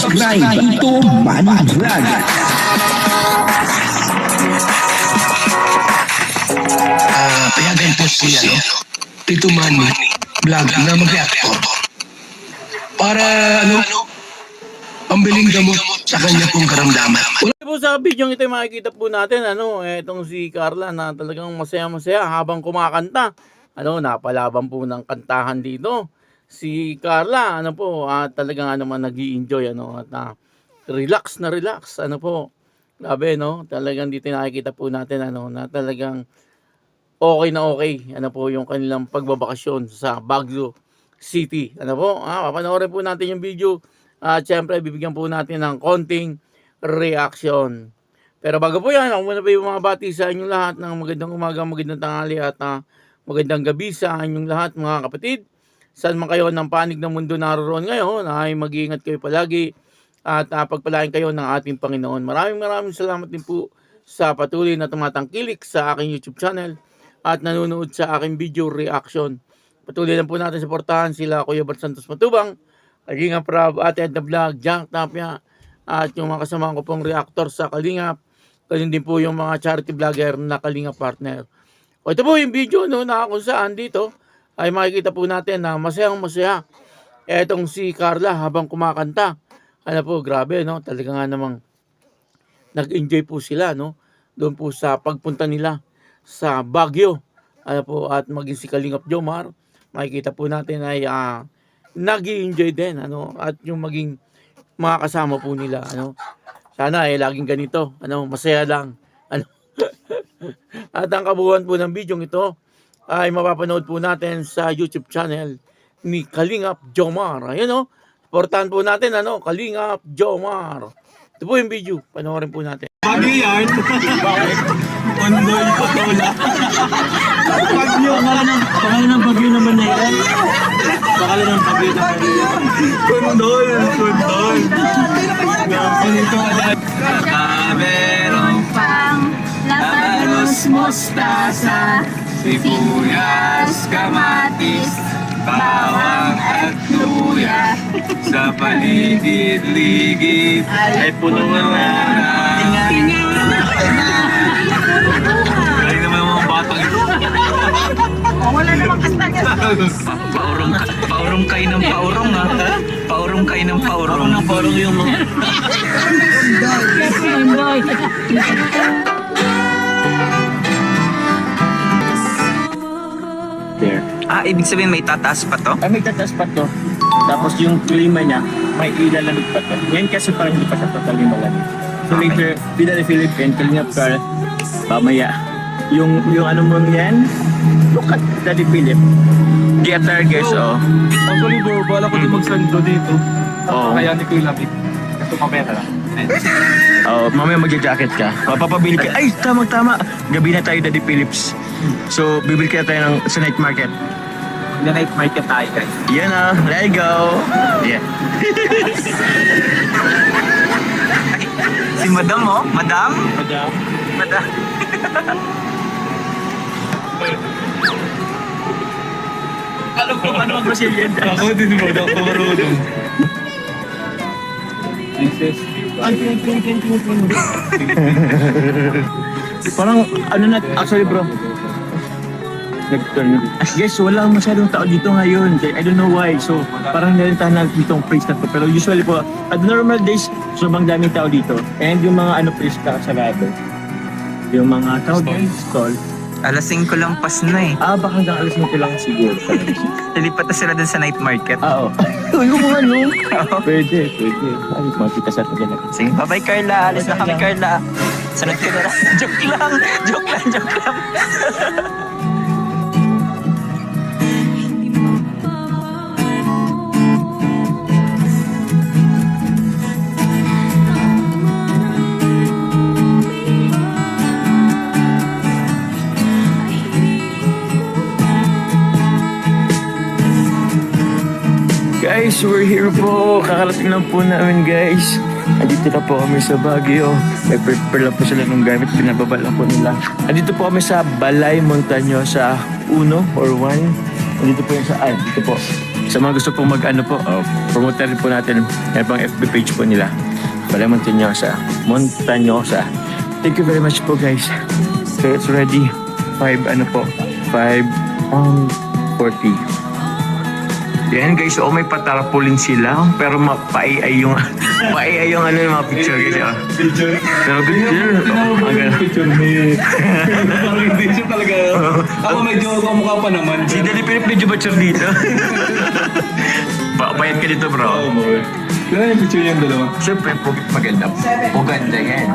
subscribe Ito Money Vlog. Payagan po si Tito Manny Vlog na mag-reactor para pambiling gamot sa kanya pong karamdaman. Po sa video ito makikita po natin etong si Carla na talagang masaya-masaya habang kumakanta. Napalaban po ng kantahan dito. Si Carla talagang nag-i-enjoy at relax na relax Grabe talagang dito nakikita po natin na talagang okay na okay yung kanilang pagbabakasyon sa Baguio City. Papanoorin po natin yung video at syempre bibigyan po natin ng konting reaction. Pero bago po yan, ako muna po yung mga bati sa inyong lahat ng magandang umaga, magandang tanghali at magandang gabi sa inyong lahat mga kapatid. Saan man kayo ng panig ng mundo naroon ngayon, ay mag-iingat kayo palagi at pagpalain kayo ng ating Panginoon. Maraming salamat din po sa patuloy na tumatangkilik sa aking YouTube channel at nanonood sa aking video reaction. Patuloy lang po natin suportahan sila Kuya Bart Santos Matubang, Kalingap Rab, Ate Edna Vlog, Jack Tapia, at yung mga kasama ko pong reactor sa Kalingap. Ganyan din po yung mga charity vlogger na Kalingap partner. Ito po yung video na kung saan dito ay makikita po natin na masayang-masaya etong si Carla habang kumakanta. Grabe talaga nga namang nag-enjoy po sila doon po sa pagpunta nila sa Baguio. At maging si Kalingap Jomar, makikita po natin ay nag-i-enjoy din at yung maging mga kasama po nila sana ay laging ganito masaya lang at ang kabuuan po ng video ito ay mapapanood po natin sa YouTube channel ni Kalingap Jomar. Supportahan po natin Kalingap Jomar. Ito po yung video, panoorin po natin. Bagyo yan. Ondoy Patola. Bagyo, pangalan ng bagyo naman na yan. Pangalan ng bagyo naman na yan. Kondoy. Meron pang labanos, mustasa, sibuyas, kamatis, bawang at luya. Sa paligid-ligid ay puno na galing naman mga batang ito. Wala namang kastanya. Paurong kayo ng paurong ha. Paurong kayo ng paurong. Paurong yung mga ibig sabihin may tataas pa to? may tatas pa to. Tapos yung klima niya, may ilalamig pa to. Ngayon kasi parang hindi pa siya totally malamig. So later, Vida de Philippine, Kalingap Carl, pamaya. Yung mo yan, look at Daddy Philip. Get there guys, Actually bro, bala ko din magsando dito. Kaya ni ko yung lapit. Ito mamaya ka lang. Mamaya magja-jacket ka. Papabili ka. Ay, tama. Gabi na tayo, Daddy Philips. So, bibili ka tayo sa night market. Night market tayo guys. Yan let go. Yeah. Si Madam Madam? Madam. Alam ko ano ang Brazilian dance. Ako din mo, ako marunong. Princess. Parang actually bro. Guys, wala masyadong tao dito ngayon. I don't know why. So, parang nalintahan na ditong place na to. Pero usually po, at normal days, sobrang daming tao dito. And yung mga place ka sarado. Yung mga tao din, stall. Alas 5 lang pas na eh. Baka hanggang alas mo lang siguro. Lilipat na sila dun sa night market. Oo. Uy, yung mga Pwede. Ay, makita sa ito dyan. Sige, bye-bye Carla. Alis na kami Carla. Sunod ka na lang. Joke lang. Guys, we're here po. Kakarating lang po namin guys. Andito na po kami sa Baguio. Nag-prepare lang po sila ng gamit. Pinababa lang po nila. Andito po kami sa Balay Montaño sa 1 or 1. Andito po yung sa dito po. Sa mga gusto pong promote rin po natin, yan pang FB page po nila. Bala Montañosa. Thank you very much po guys. So it's ready. 5:40. Yan guys, may patarapulin sila. Pero mapaiay yung mga picture guys. Pero picture. Picture ni... Parang hindi siya talaga. Ako medyo kamukha pa naman. Si Dali Philip medyo butcher dito. Bayad ka dito bro. Kailan yung picture yung dalawa? Siyempre, maganda. Maganda yan.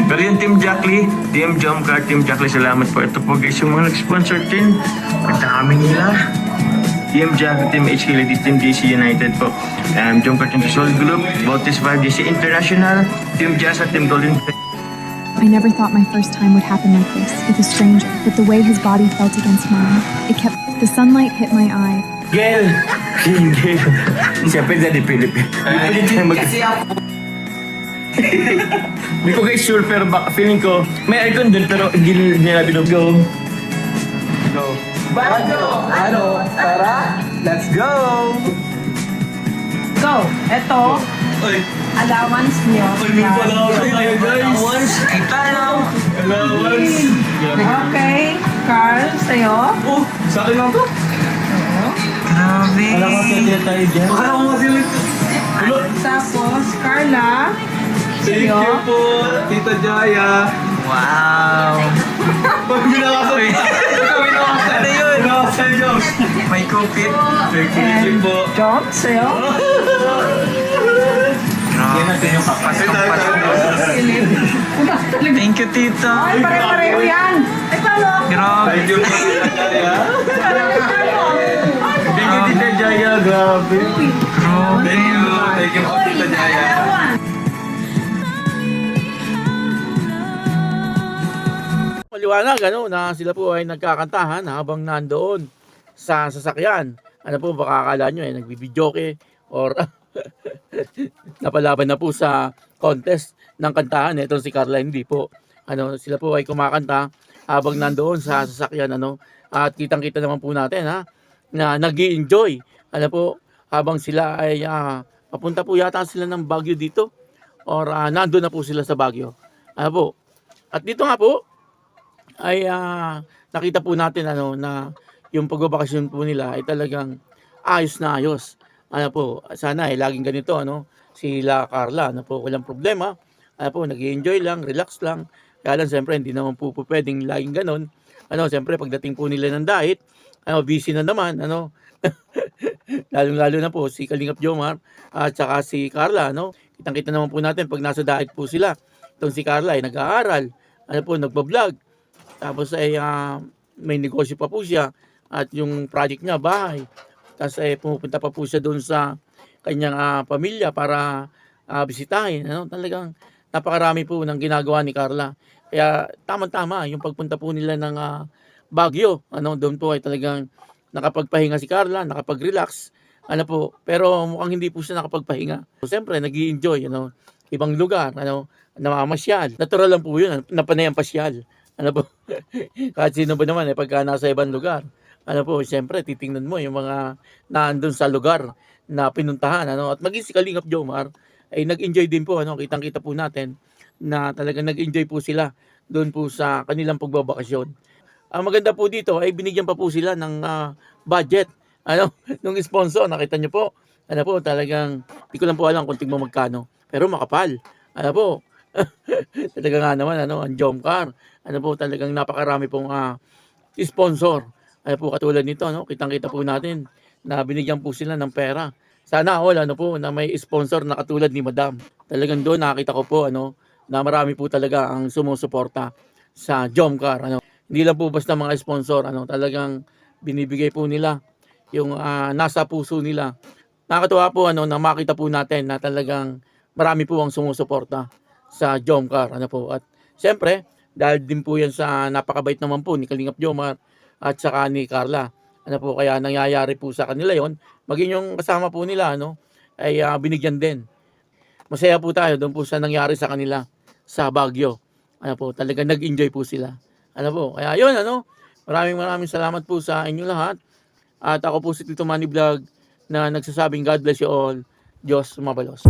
Pero yung Team Jackly, Team Jomcar, Team Jackly, salamat po. Ito po guys, yung mga nag-sponsor din. Ang dami nila. Team Jackly, Team HK Ladies, Team JC United po. Jomcar Team Soul Group, Voltis 5, JC International, Team Jazz at Team Golden. I never thought my first time would happen like this, with a stranger, but the way his body felt against mine, the sunlight hit my eye. Gail! Gail! Siyempre Dali Philip. Kasi ako. Hindi ko guys sure, pero baka feeling ko, may icon dun, pero hindi nila binug-go. Go. Tara! Let's go! Go! Eto, allowance niyo. May pala kayo guys! Allowance! Kita lang! Allowance! Okay, Carl, sa'yo. Oh, sa akin lang to? Grabe! Alam mo kaya tayo dyan? Alam mo sila. Tapos, Carla, Thank sa'yo. you po, Tita Jaya. Wow! Pag binakasan Ano yun? Binakasan nyo. May cupid. Thank you po. John, sa'yo. Yan natin yung kapasok. Thank you, tita. Ay, pare-pareho yan. Ay, paano? Grabe. Thank you po, Tita Jaya. Thank you, Tita Jaya. Grabe. Thank you po, Tita Jaya. Maliwanag na sila po ay nagkakantahan habang nandoon sa sasakyan. Ano po, baka akala nyo nagbibidyoke or napalaban na po sa contest ng kantahan. Ito si Carla, hindi po. Sila po ay kumakanta habang nandoon sa sasakyan. At kitang-kita naman po natin na nag-i-enjoy. Habang sila ay papunta po yata sila ng Baguio dito or nandoon na po sila sa Baguio. At dito nga po ay nakita po natin na yung pagbabakasyon po nila ay talagang ayos na ayos. Sana ay laging ganito sila Carla, walang problema. Nag-i-enjoy lang, relax lang. Kaya lang siyempre hindi naman po pwedeng laging ganon. Siyempre pagdating po nila ng diet, busy na naman, Lalong-lalo na po si Kalingap Jomar at saka si Carla, Kitang-kita naman po natin pag nasa diet po sila. Itong si Carla ay nag-aaral, nagba-vlog. Tapos ay may negosyo pa po siya at yung project niya, bahay. Tapos ay pumupunta pa po siya doon sa kanyang pamilya para bisitahin. Talagang napakarami po ng ginagawa ni Carla. Kaya tama-tama yung pagpunta po nila ng Baguio. Doon po ay talagang nakapagpahinga si Carla, nakapag-relax. Pero mukhang hindi po siya nakapagpahinga. Siyempre, nag-i-enjoy, ibang lugar, namamasyal. Natural lang po yun, napanay ang pasyal. Kahit sino ba naman, pagka nasa ibang lugar, siyempre, titingnan mo yung mga naandun sa lugar na pinuntahan, at maging si Kalingap Jomar, ay nag-enjoy din po, kitang-kita po natin, na talagang nag-enjoy po sila doon po sa kanilang pagbabakasyon. Ang maganda po dito, ay binigyan pa po sila ng budget, nung sponsor, nakita nyo po, talagang, di ko lang po alam kung tigmo magkano, pero makapal, talaga nga naman, ang Jomcar, talagang napakarami pong sponsor. Katulad nito, kitang-kita po natin na binigyan po sila ng pera. Sana all, na may sponsor na katulad ni Madam. Talagang doon nakita ko po, na marami po talaga ang sumusuporta sa Jomcar. Hindi lang po basta mga sponsor, talagang binibigay po nila yung nasa puso nila. Nakakatuwa po, na makita po natin na talagang marami po ang sumusuporta sa Jomcar. At siyempre, dahil din po yan sa napakabait naman po ni Kalingap Jomar at saka ni Carla. Kaya nangyayari po sa kanila yon. Maging yung kasama po nila, ay binigyan din. Masaya po tayo doon po sa nangyari sa kanila sa Baguio. Talagang nag-enjoy po sila. Kaya yun, maraming salamat po sa inyo lahat. At ako po si Tito Manny Vlog na nagsasabing God bless you all. Diyos mabalos.